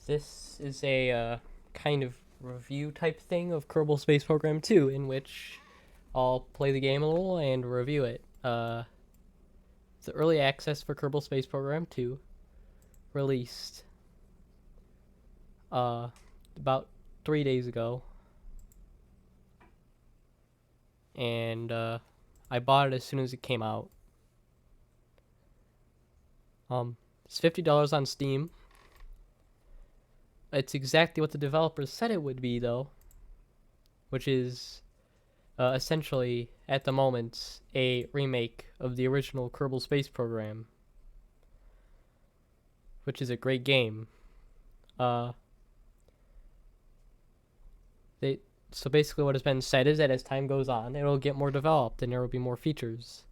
This is a kind of review type thing of Kerbal Space Program 2, in which I'll play the game a little and review it. The early access for Kerbal Space Program 2 released about 3 days ago, and I bought it as soon as it came out. It's $50 on Steam. It's exactly what the developers said it would be, though, which is essentially, at the moment, a remake of the original Kerbal Space Program, which is a great game. So basically what has been said is that as time goes on, it'll get more developed and there will be more features.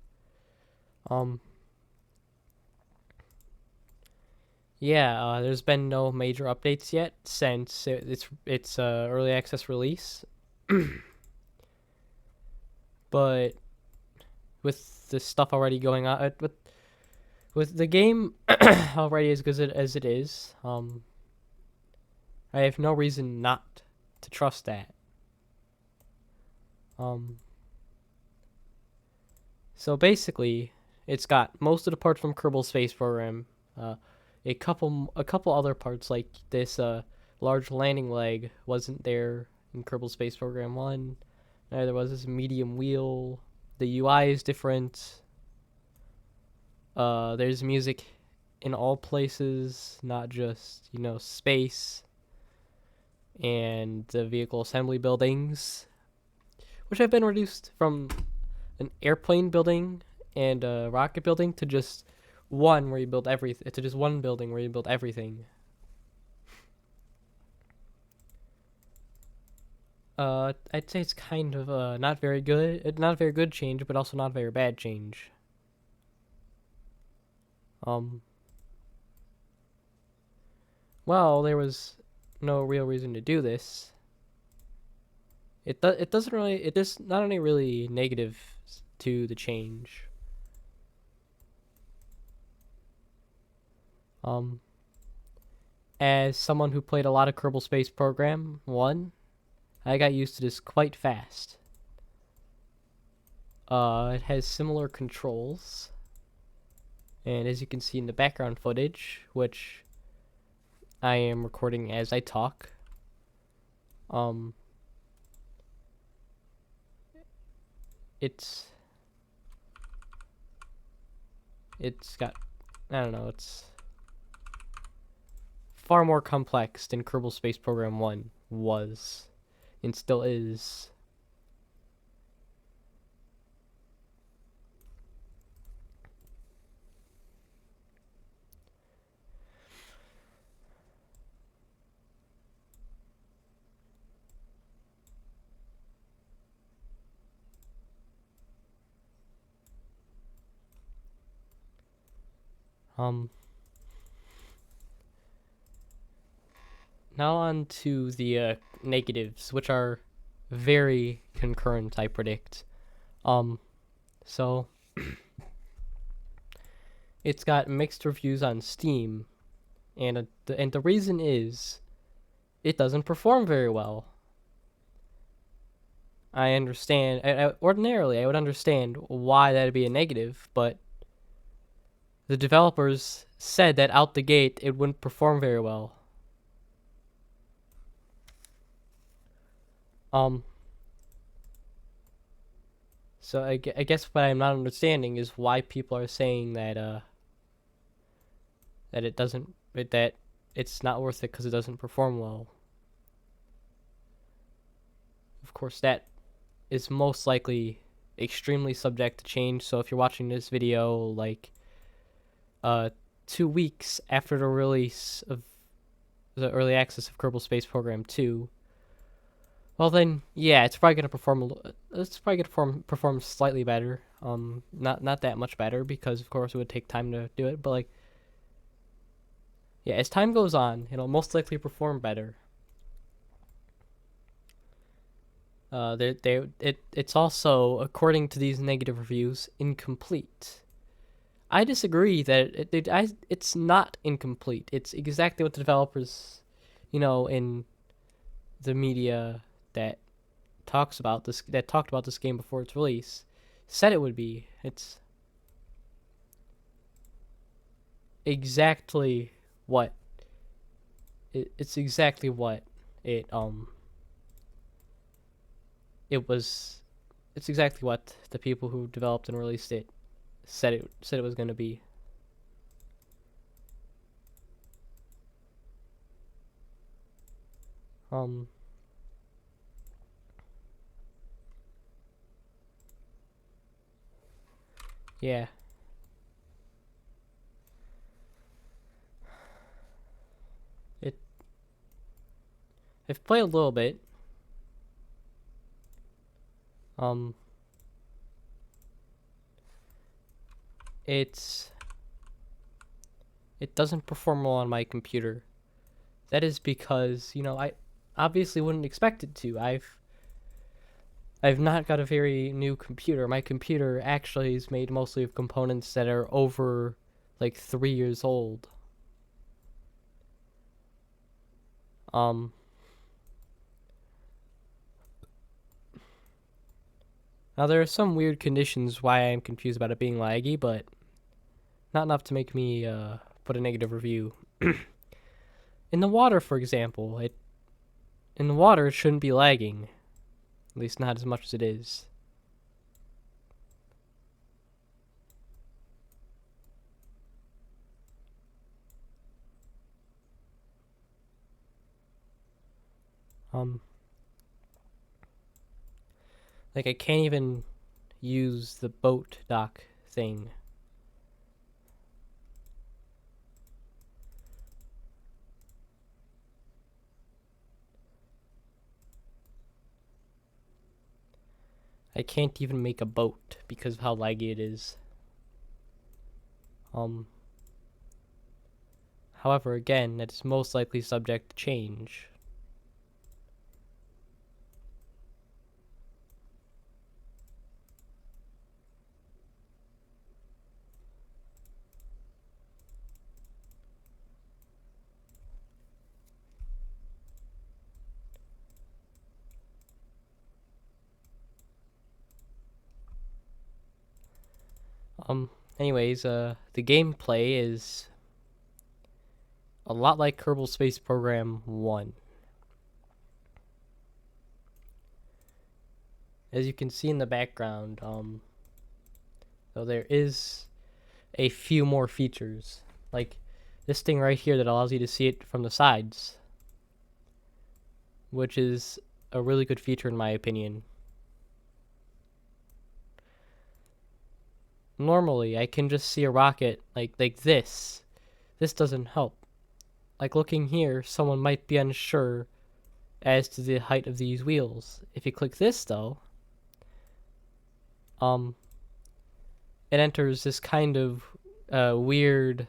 There's been no major updates yet since it's early access release. But with the stuff already going on, with the game already as good as it is, I have no reason not to trust that. So basically, it's got most of the parts from Kerbal Space Program, a couple other parts like this large landing leg wasn't there in Kerbal Space Program 1. There was this medium wheel. The UI is different. There's music in all places, not just, space. And the vehicle assembly buildings, which have been reduced from an airplane building and a rocket building to just one where you build everything. To just one building where you build everything. I'd say it's kind of not very good. Not a very good change, but also not a very bad change. Well, there was no real reason to do this. There's not any really negatives to the change. As someone who played a lot of Kerbal Space Program 1, I got used to this quite fast. It has similar controls. And as you can see in the background footage, which I am recording as I talk, it's got, I don't know, it's far more complex than Kerbal Space Program 1 was and still is. Now on to the negatives, which are very concurrent, I predict. So it's got mixed reviews on Steam, and the reason is it doesn't perform very well. I understand. Ordinarily, I would understand why that'd be a negative, but the developers said that out the gate it wouldn't perform very well. So I guess what I'm not understanding is why people are saying that that it's not worth it because it doesn't perform well. Of course, that is most likely extremely subject to change. So if you're watching this video like 2 weeks after the release of the early access of Kerbal Space Program 2, well then, yeah, it's probably gonna perform slightly better. Not that much better, because of course it would take time to do it. But like, yeah, as time goes on, it'll most likely perform better. It's also, according to these negative reviews, incomplete. I disagree that it's not incomplete. It's exactly what the developers in the media that talked about this game before its release, said it would be. It's exactly what it's exactly what it it was it's exactly what the people who developed and released it said it was going to be. Um yeah. It I've played a little bit. Um it's it doesn't perform well on my computer. That is because, I obviously wouldn't expect it to. I've not got a very new computer. My computer actually is made mostly of components that are over like 3 years old. Um, Now there are some weird conditions why I'm confused about it being laggy, but not enough to make me put a negative review. In the water, for example, in the water it shouldn't be lagging, at least not as much as it is. Um, like I can't even use the boat dock thing. I can't even make a boat because of how laggy it is. However, again, that is most likely subject to change. Anyways, the gameplay is a lot like Kerbal Space Program 1. As you can see in the background, so there is a few more features, like this thing right here that allows you to see it from the sides, which is a really good feature in my opinion. Normally, I can just see a rocket like this. This doesn't help. Like looking here, someone might be unsure as to the height of these wheels. If you click this though, it enters this kind of weird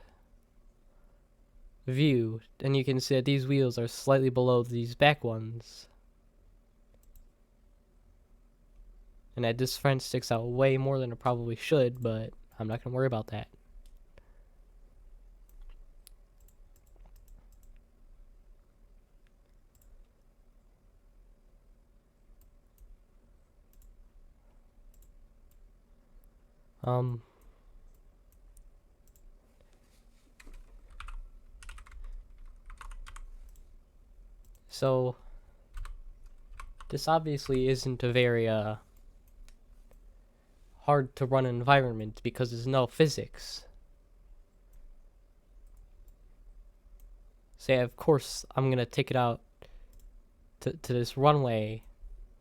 view, and you can see that these wheels are slightly below these back ones. And that this front sticks out way more than it probably should, but I'm not going to worry about that. So this obviously isn't a very hard to run environment because there's no physics. Say, of course, I'm gonna take it out to this runway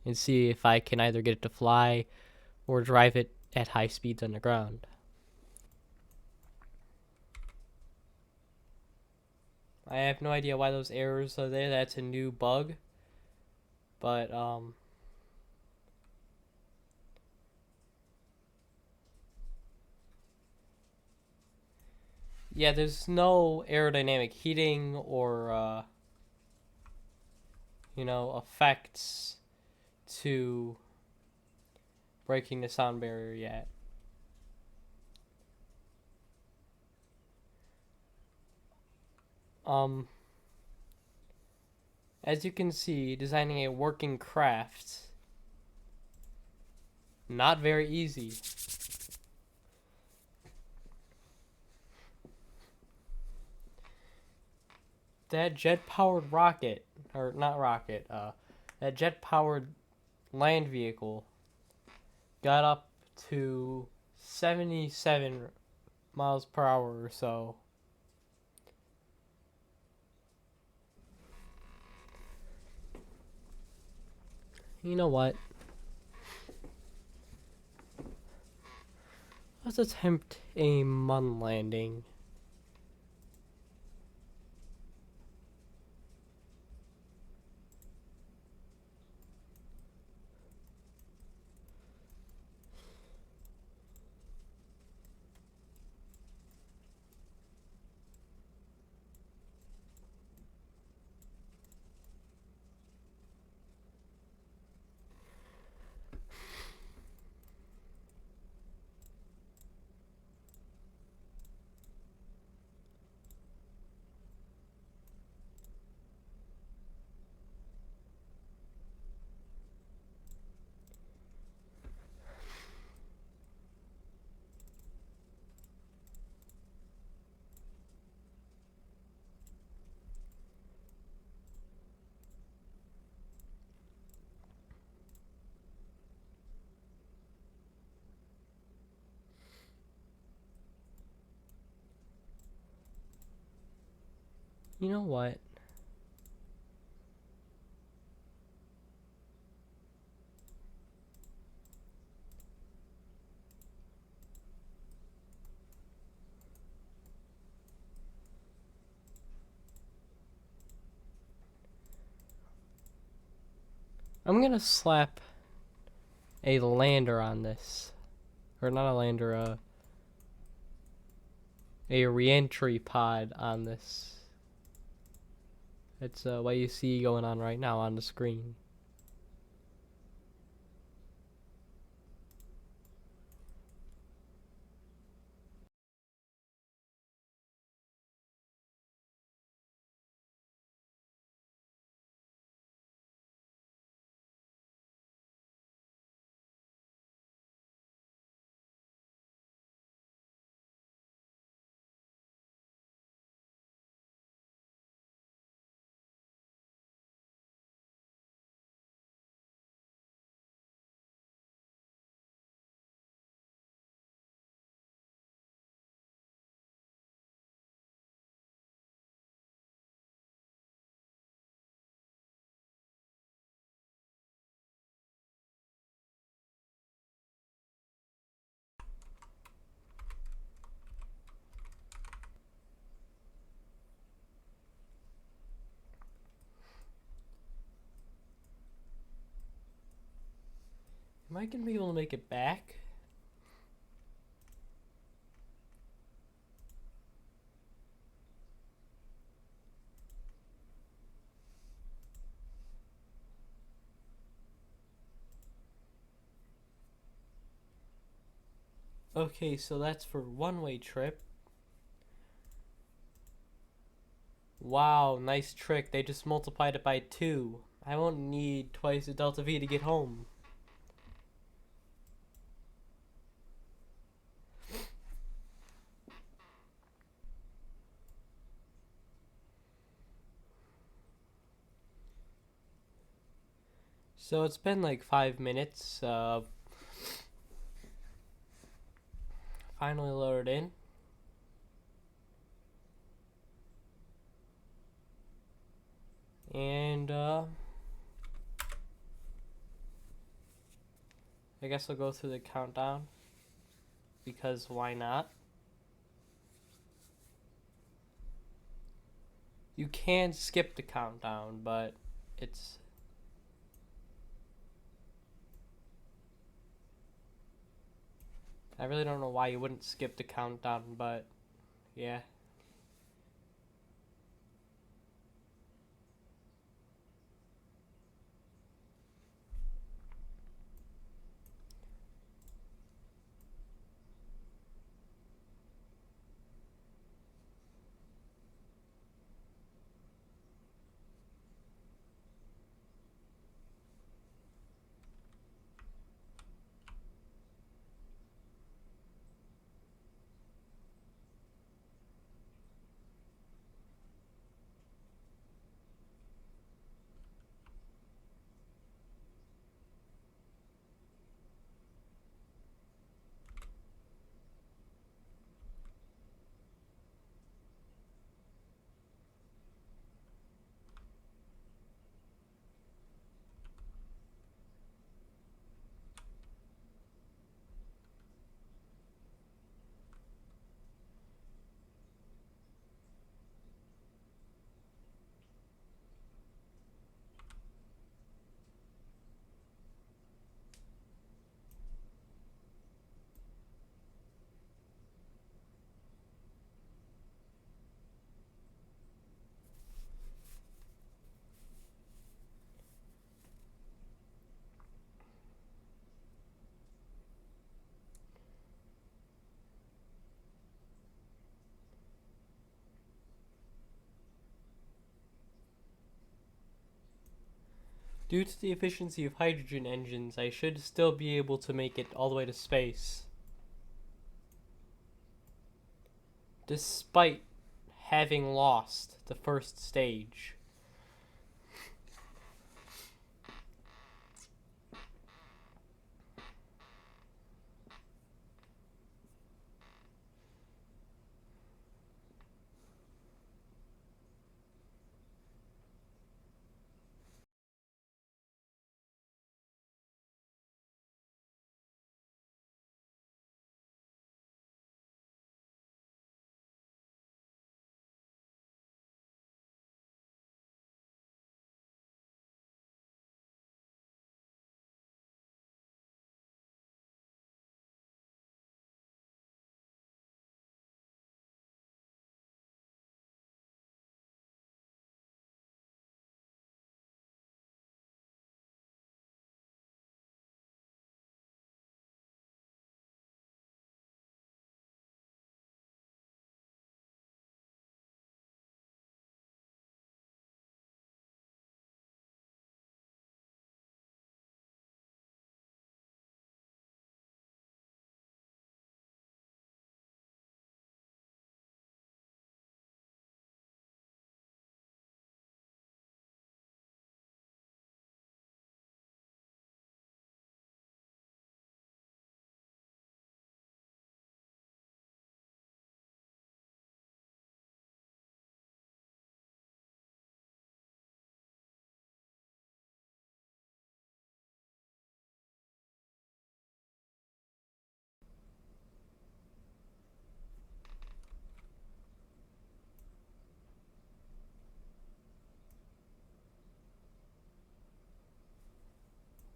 and see if I can either get it to fly or drive it at high speeds underground. I have no idea why those errors are there. That's a new bug. But, yeah, there's no aerodynamic heating or, effects to breaking the sound barrier yet. Um, As you can see, designing a working craft, not very easy. That jet-powered rocket, or not rocket, that jet-powered land vehicle got up to 77 miles per hour or so. You know what? Let's attempt a moon landing. You know what? I'm gonna slap a lander on this. Or not a lander, a re-entry pod on this. That's what you see going on right now on the screen. Am I gonna be able to make it back? Okay, so that's for one-way trip. Wow, nice trick. They just multiplied it by 2. I won't need twice the delta V to get home. So it's been like 5 minutes. Finally loaded in. And I guess I'll go through the countdown. Because why not? You can skip the countdown, but it's... I really don't know why you wouldn't skip the countdown, but yeah. Due to the efficiency of hydrogen engines, I should still be able to make it all the way to space. Despite having lost the first stage.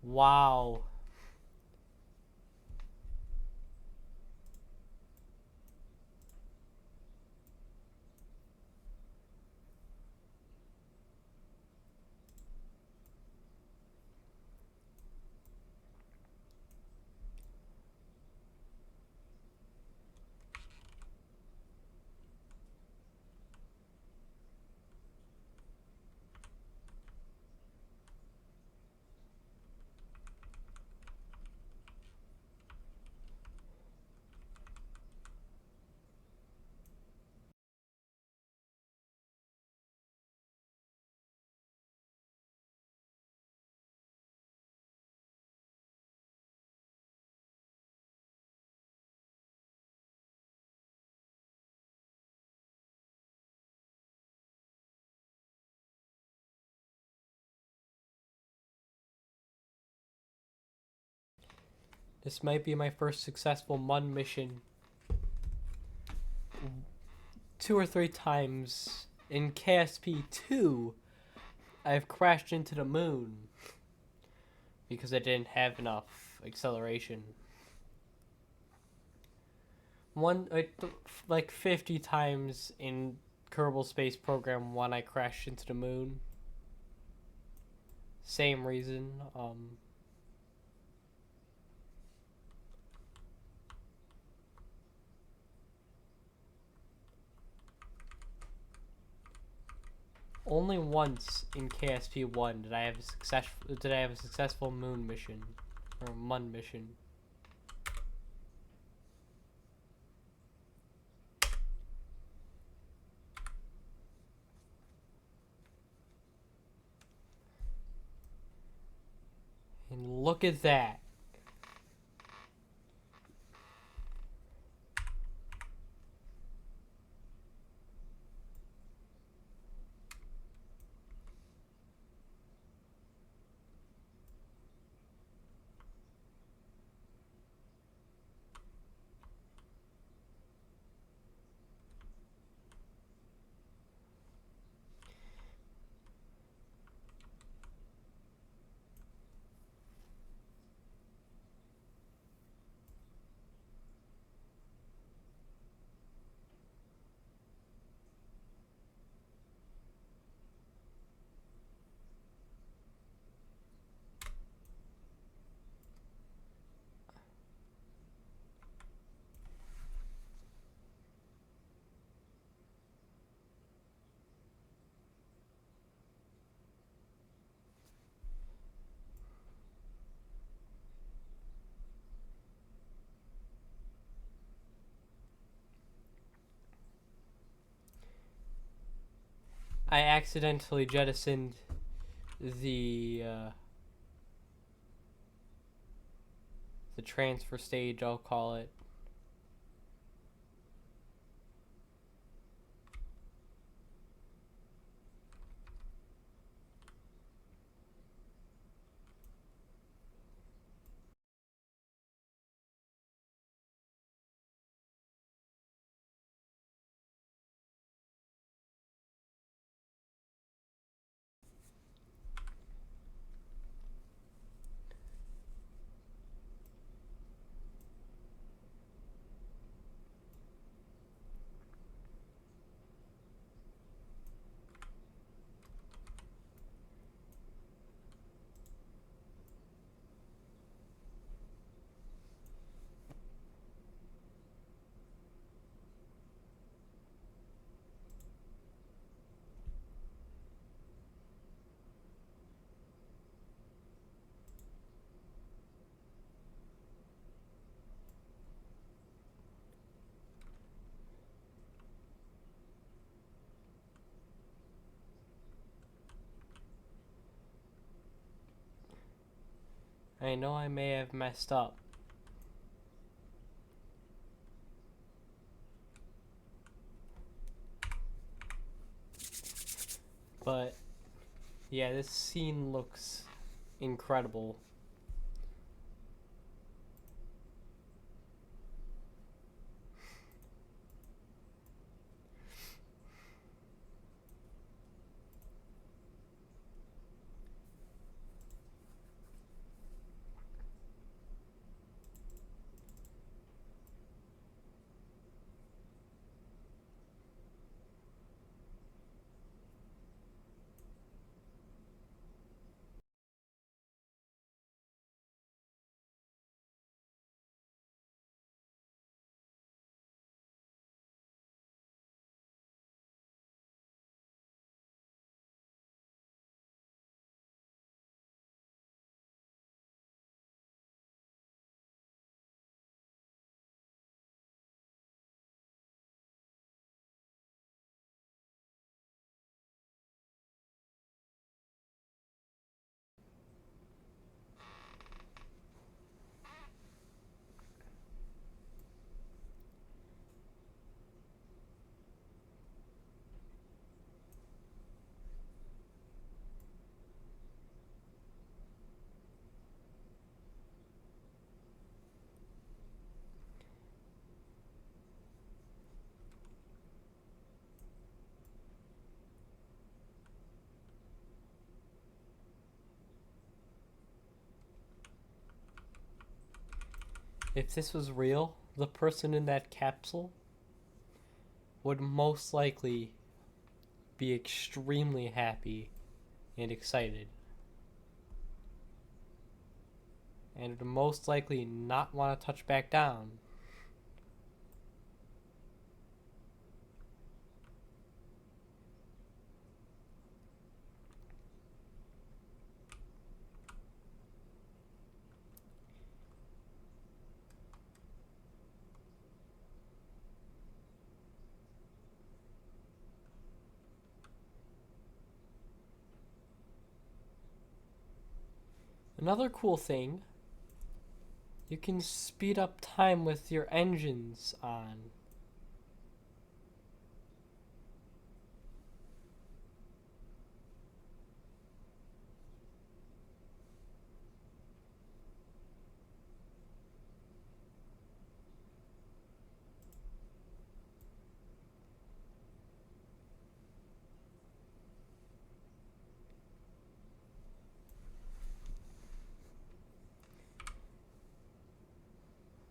Wow. This might be my first successful MUN mission. 2 or 3 times in KSP 2, I've crashed into the moon because I didn't have enough acceleration. Like 50 times in Kerbal Space Program 1, I crashed into the moon. Same reason. Only once in KSP 1 did I have a successful moon mission or MUN mission. And look at that. I accidentally jettisoned the transfer stage, I'll call it. I know I may have messed up. But yeah, this scene looks incredible. If this was real, the person in that capsule would most likely be extremely happy and excited, and would most likely not want to touch back down. Another cool thing, you can speed up time with your engines on.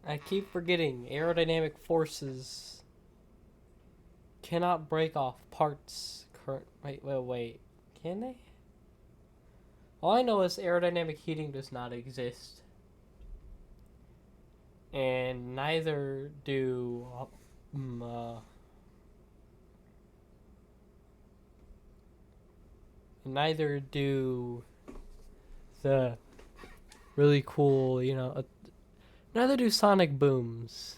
I keep forgetting aerodynamic forces cannot break off parts. Wait. Can they? All I know is aerodynamic heating does not exist. And neither do neither do the really cool, neither do sonic booms,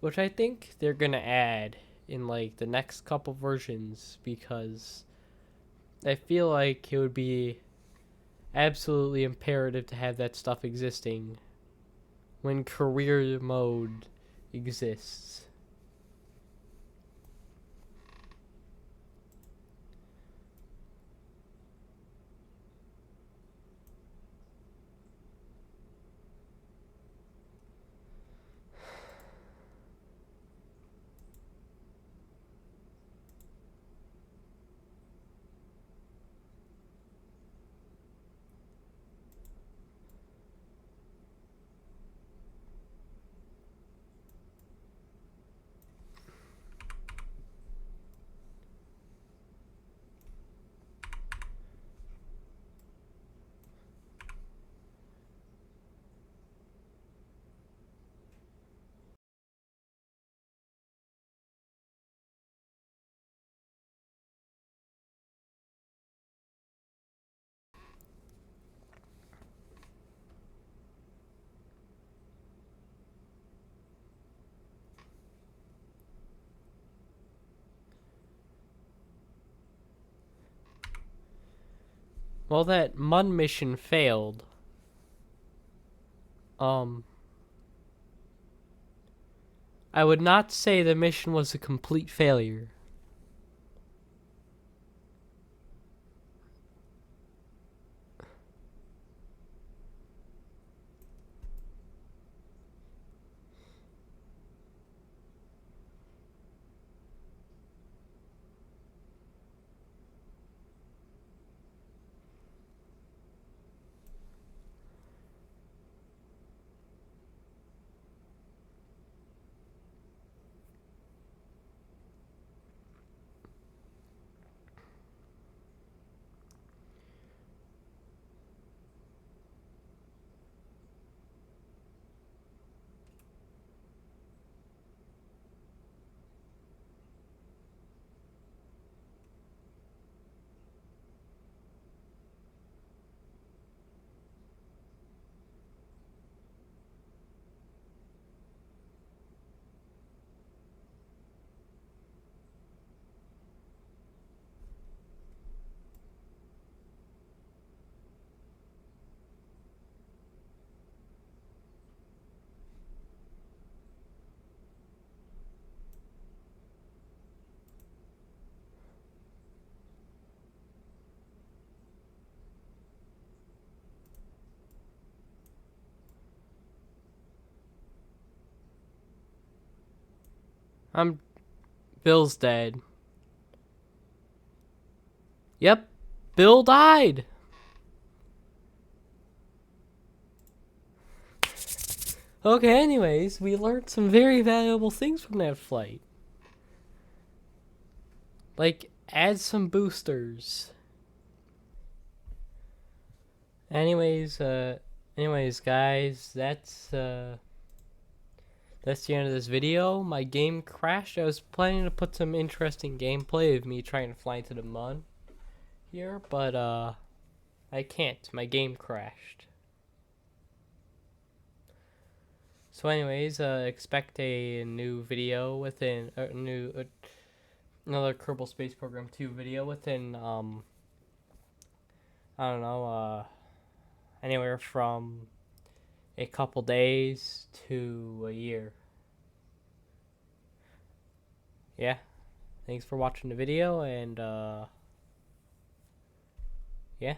which I think they're gonna add in like the next couple versions, because I feel like it would be absolutely imperative to have that stuff existing when career mode exists. Well, that Mun mission failed. Um, I would not say the mission was a complete failure. I'm Bill's dead. Yep, Bill died. Okay, anyways, we learned some very valuable things from that flight. Like, add some boosters. Anyways, guys, that's the end of this video. My game crashed. I was planning to put some interesting gameplay of me trying to fly into the mud here, but I can't. My game crashed. So anyways, expect a new video within another Kerbal Space Program 2 video within I don't know, anywhere from a couple days to a year. Yeah. Thanks for watching the video, and yeah.